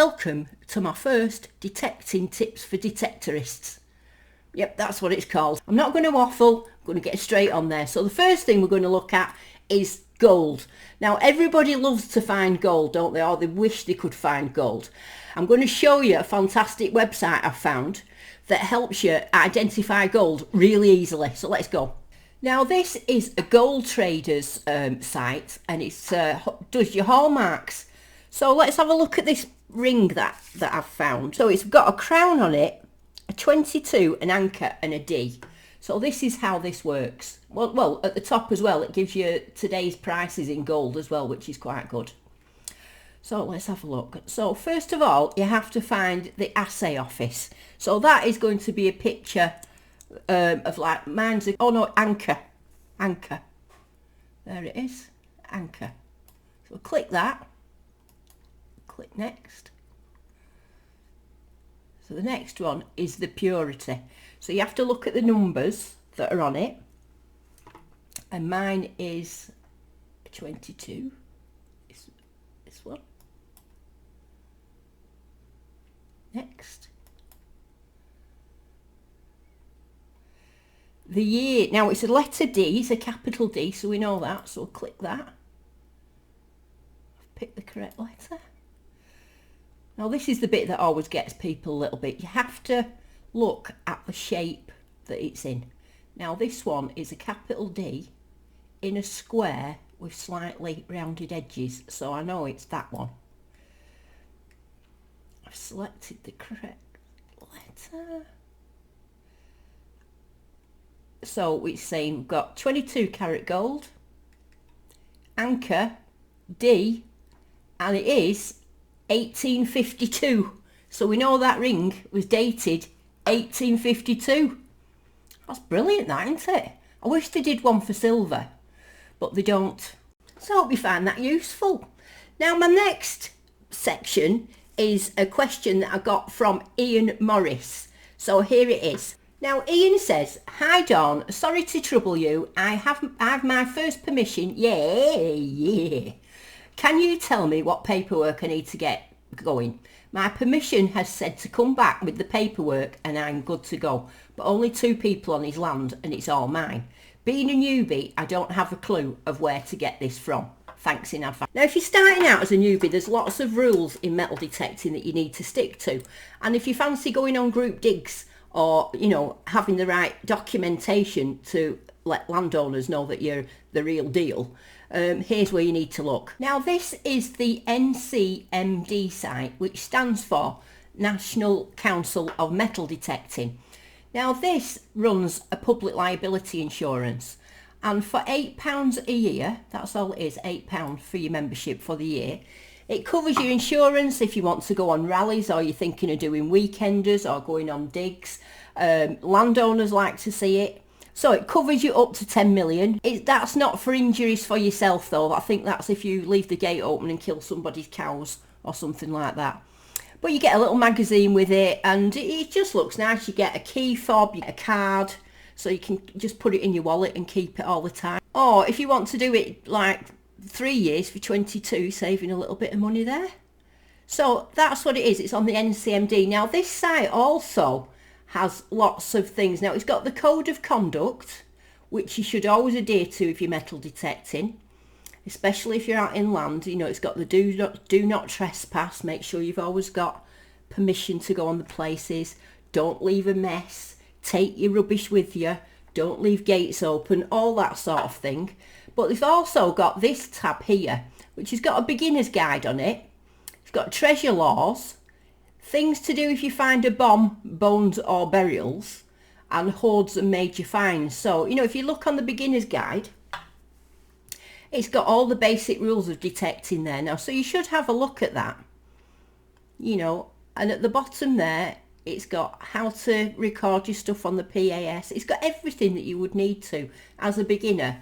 Welcome to my first detecting tips for detectorists. Yep, that's what it's called. I'm not going to waffle, I'm going to get straight on there. So the first thing we're going to look at is gold. Now everybody loves to find gold, don't they? Or they wish they could find gold. I'm going to show you a fantastic website I've found that helps you identify gold really easily. So let's go. Now this is a gold traders site, and it does your hallmarks. So let's have a look at this ring that I've found. So it's got a crown on it, a 22, an anchor and a D. So this is how this works. Well, at the top as well, it gives you today's prices in gold as well, which is quite good. So let's have a look. So first of all, you have to find the assay office. So that is going to be a picture of like mine's anchor. There it is, anchor. So click that, click next. So the next one is the purity. So you have to look at the numbers that are on it, and mine is 22. This one. Next. The year, now it's a letter D, it's a capital D, so we know that, so we'll click that. I've picked the correct letter. Now this is the bit that always gets people a little bit. You have to look at the shape that it's in. Now this one is a capital D in a square with slightly rounded edges, so I know it's that one. I've selected the correct letter. So it's saying we've got 22 karat gold, anchor, D, and it is 1852. So we know that ring was dated 1852. That's brilliant, that, isn't it? I wish they did one for silver, but they don't. So I hope you find that useful. Now my next section is a question that I got from Ian Morris. So here it is. Now Ian says, "Hi Dawn, sorry to trouble you. I have my first permission. Yeah. Can you tell me what paperwork I need to get going? My permission has said to come back with the paperwork and I'm good to go, but only 2 people on his land and it's all mine. Being a newbie, I don't have a clue of where to get this from. Thanks in advance." Now if you're starting out as a newbie, there's lots of rules in metal detecting that you need to stick to, and if you fancy going on group digs or, you know, having the right documentation to let landowners know that you're the real deal, here's where you need to look. Now this is the NCMD site, which stands for National Council of Metal Detecting. Now this runs a public liability insurance, and for £8 a year, that's all it is, £8 for your membership for the year. It covers your insurance if you want to go on rallies or you're thinking of doing weekenders or going on digs. Landowners like to see it. So it covers you up to 10 million. That's not for injuries for yourself though. I think that's if you leave the gate open and kill somebody's cows or something like that. But you get a little magazine with it, and it just looks nice. You get a key fob, you get a card, so you can just put it in your wallet and keep it all the time. Or if you want to do it like 3 years for 22, saving a little bit of money there. So that's what it is. It's on the NCMD. Now this site also has lots of things. Now it's got the code of conduct, which you should always adhere to if you're metal detecting, especially if you're out inland. You know, it's got the do not trespass. Make sure you've always got permission to go on the places. Don't leave a mess. Take your rubbish with you. Don't leave gates open, all that sort of thing. But they've also got this tab here, which has got a beginner's guide on it. It's got treasure laws, things to do if you find a bomb, bones or burials, and hoards and major finds. So, you know, if you look on the beginner's guide, it's got all the basic rules of detecting there now. So you should have a look at that, you know. And at the bottom there, it's got how to record your stuff on the PAS. It's got everything that you would need to as a beginner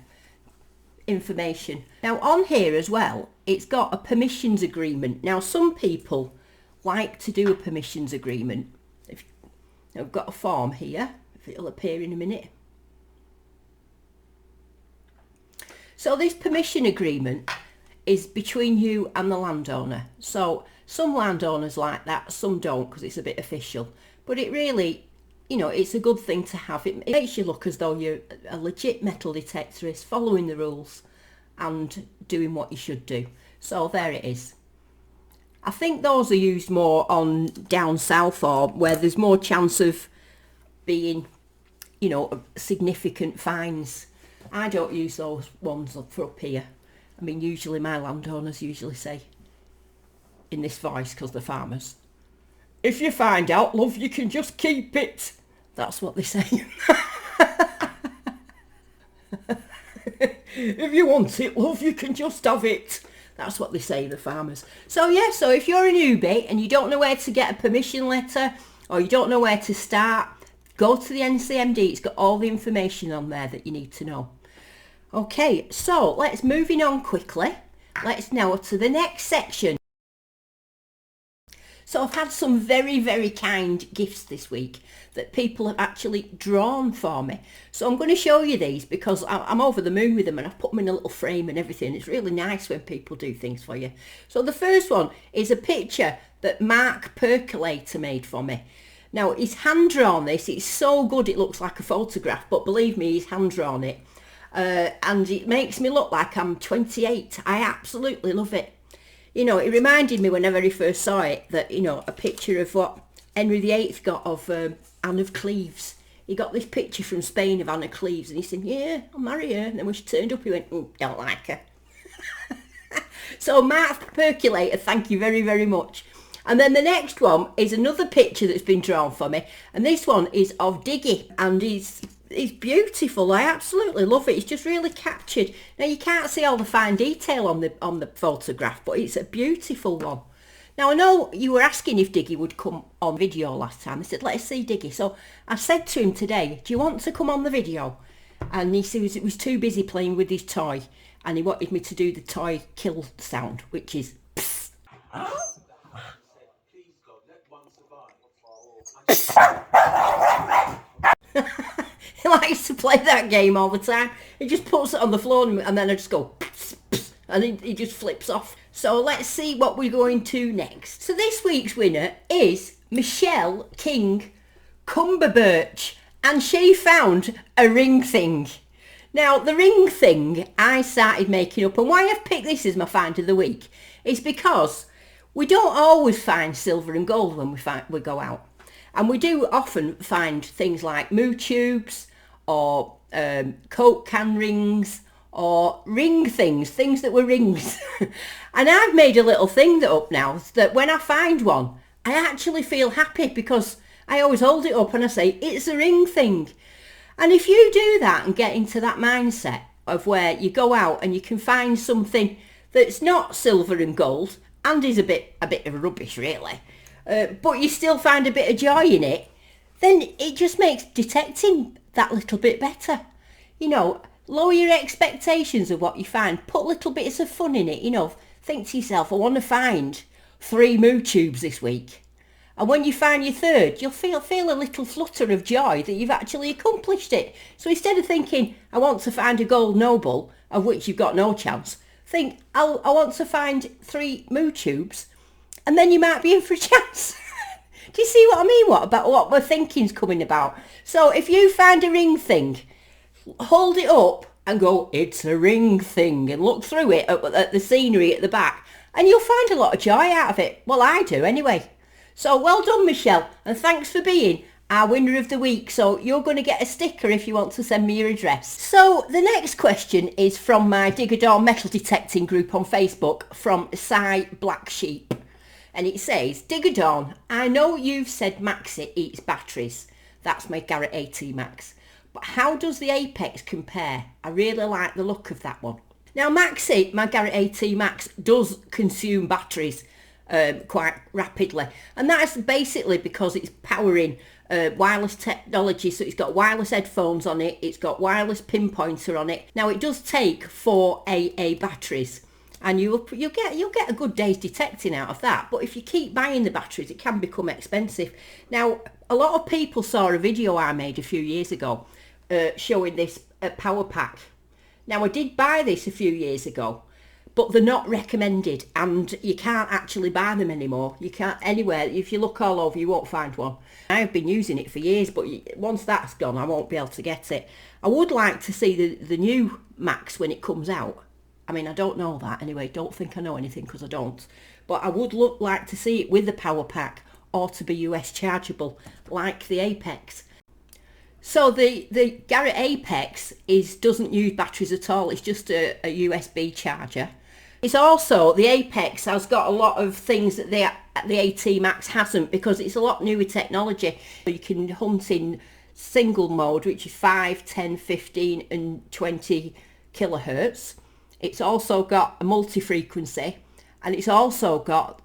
information. Now on here as well, it's got a permissions agreement. Now some people like to do a permissions agreement. I've got a form here, if it'll appear in a minute. So this permission agreement is between you and the landowner. So Some landowners like that, some don't because it's a bit official. But it really, you know, it's a good thing to have. It makes you look as though you're a legit metal detectorist, following the rules and doing what you should do. So there it is. I think those are used more on down south, or where there's more chance of being, you know, significant fines. I don't use those ones for up here. I mean, usually my landowners usually say, in this voice, because they're farmers, if you find out, love, you can just keep it. That's what they say. If you want it, love, you can just have it. That's what they say, the farmers. So yeah, so if you're a newbie and you don't know where to get a permission letter, or you don't know where to start, go to the NCMD. It's got all the information on there that you need to know. Okay, so let's moving on quickly. Let's now to the next section. So I've had some very, very kind gifts this week that people have actually drawn for me. So I'm going to show you these because I'm over the moon with them, and I've put them in a little frame and everything. It's really nice when people do things for you. So the first one is a picture that Mark Percolator made for me. Now, he's hand-drawn this. It's so good it looks like a photograph, but believe me, he's hand-drawn it. And it makes me look like I'm 28. I absolutely love it. You know, it reminded me when I very first saw it that, you know, a picture of what Henry VIII got of Anne of Cleves. He got this picture from Spain of Anne of Cleves, and he said, yeah, I'll marry her. And then when she turned up, he went, don't like her. So Mark Percolator, thank you very, very much. And then the next one is another picture that's been drawn for me. And this one is of Diggy, and he's beautiful. I absolutely love it. It's just really captured. Now you can't see all the fine detail on the photograph, but it's a beautiful one. Now I know you were asking if Diggy would come on video last time. I said, let's see Diggy. So I said to him today, do you want to come on the video? And he said it was too busy playing with his toy, and he wanted me to do the toy kill sound, which is psst. He likes to play that game all the time. He just puts it on the floor and then I just go pss, pss, and he just flips off. So let's see what we're going to next. So this week's winner is Michelle King Cumberbatch, and she found a ring thing. Now the ring thing I started making up, and why I've picked this as my find of the week is because we don't always find silver and gold when we go out. And we do often find things like moo tubes or Coke can rings or ring things that were rings. And I've made a little thing up now that when I find one, I actually feel happy because I always hold it up and I say, it's a ring thing. And if you do that and get into that mindset of where you go out and you can find something that's not silver and gold and is a bit of rubbish really, but you still find a bit of joy in it, then it just makes detecting that little bit better. You know, lower your expectations of what you find. Put little bits of fun in it. You know, think to yourself, I want to find 3 moo tubes this week. And when you find your third, you'll feel a little flutter of joy that you've actually accomplished it. So instead of thinking, I want to find a gold noble, of which you've got no chance, think, I want to find 3 moo tubes, and then you might be in for a chance. Do you see what I mean? What my thinking's coming about? So if you find a ring thing, hold it up and go, it's a ring thing, and look through it at the scenery at the back, and you'll find a lot of joy out of it. Well, I do anyway. So well done, Michelle, and thanks for being our winner of the week. So you're going to get a sticker if you want to send me your address. So the next question is from my Dig a Door metal detecting group on Facebook from Cy Black Sheep. And it says, Dig a Dawn, I know you've said Maxi eats batteries. That's my Garrett AT Max. But how does the Apex compare? I really like the look of that one. Now Maxi, my Garrett AT Max, does consume batteries quite rapidly. And that's basically because it's powering wireless technology. So it's got wireless headphones on it. It's got wireless Pinpointer on it. Now it does take 4 AA batteries. And you'll get a good day's detecting out of that. But if you keep buying the batteries, it can become expensive. Now, a lot of people saw a video I made a few years ago showing this power pack. Now, I did buy this a few years ago, but they're not recommended, and you can't actually buy them anymore. You can't anywhere. If you look all over, you won't find one. I've been using it for years, but once that's gone, I won't be able to get it. I would like to see the new Max when it comes out. I mean, I don't know that anyway. Don't think I know anything, because I don't. But I would like to see it with the power pack, or to be US chargeable like the Apex. So the Garrett Apex doesn't use batteries at all. It's just a USB charger. It's also, the Apex has got a lot of things that the AT Max hasn't, because it's a lot newer technology. You can hunt in single mode, which is 5, 10, 15 and 20 kilohertz. It's also got a multi-frequency, and it's also got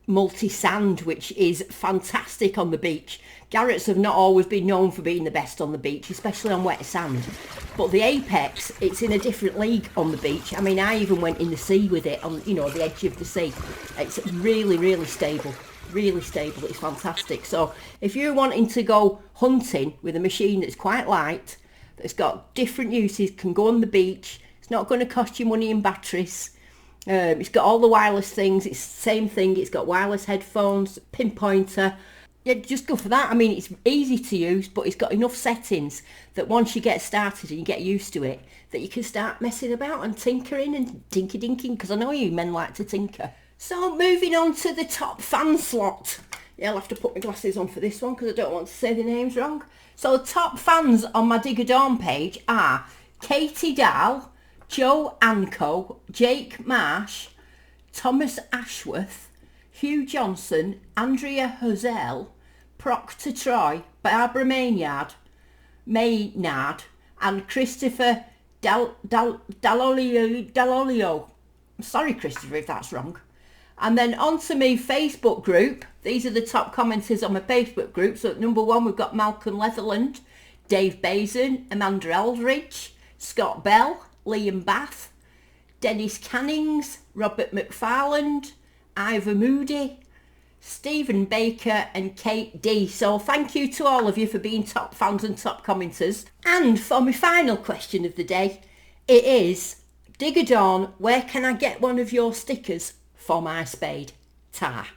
multi-sand, which is fantastic on the beach. Garrett's have not always been known for being the best on the beach, especially on wet sand. But the Apex, it's in a different league on the beach. I mean, I even went in the sea with it on, the edge of the sea. It's really, really stable. Really stable. It's fantastic. So if you're wanting to go hunting with a machine that's quite light, that's got different uses, can go on the beach, it's not going to cost you money in batteries. It's got all the wireless things. It's the same thing. It's got wireless headphones, Pinpointer. Yeah, just go for that. I mean, it's easy to use, but it's got enough settings that once you get started and you get used to it, that you can start messing about and tinkering and dinky-dinking, because I know you men like to tinker. So moving on to the top fan slot. Yeah, I'll have to put my glasses on for this one, because I don't want to say the names wrong. So the top fans on my Dig of Dawn page are Katie Dahl, Joe Anco, Jake Marsh, Thomas Ashworth, Hugh Johnson, Andrea Hozell, Proctor Troy, Barbara Maynard, and Christopher Dallolio. Sorry, Christopher, if that's wrong. And then on to my Facebook group. These are the top commenters on my Facebook group. So at number 1, we've got Malcolm Letherland, Dave Bazin, Amanda Eldridge, Scott Bell, Liam Bath, Dennis Cannings, Robert McFarland, Ivor Moody, Stephen Baker and Kate D. So thank you to all of you for being top fans and top commenters. And for my final question of the day, it is, Dig of Dawn, where can I get one of your stickers for my spade? Ta.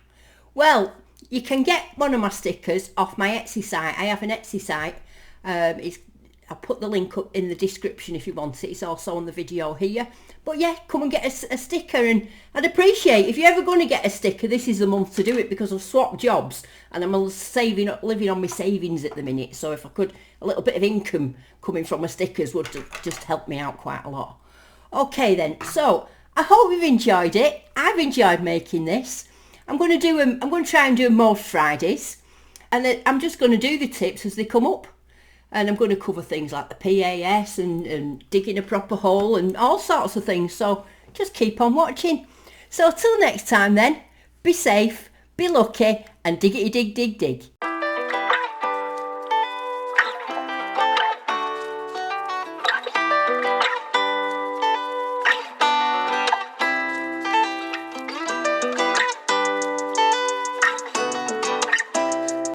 Well, you can get one of my stickers off my Etsy site. I have an Etsy site. I'll put the link up in the description if you want it. It's also on the video here. But yeah, come and get a sticker, and I'd appreciate, if you're ever going to get a sticker, this is the month to do it, because I've swapped jobs and I'm living on my savings at the minute. So if I could, a little bit of income coming from my stickers would just help me out quite a lot. Okay then, so I hope you've enjoyed it. I've enjoyed making this. I'm going to try and do them most Fridays, and I'm just going to do the tips as they come up. And I'm going to cover things like the PAS and digging a proper hole and all sorts of things. So just keep on watching. So till next time then, be safe, be lucky, and diggity dig dig dig.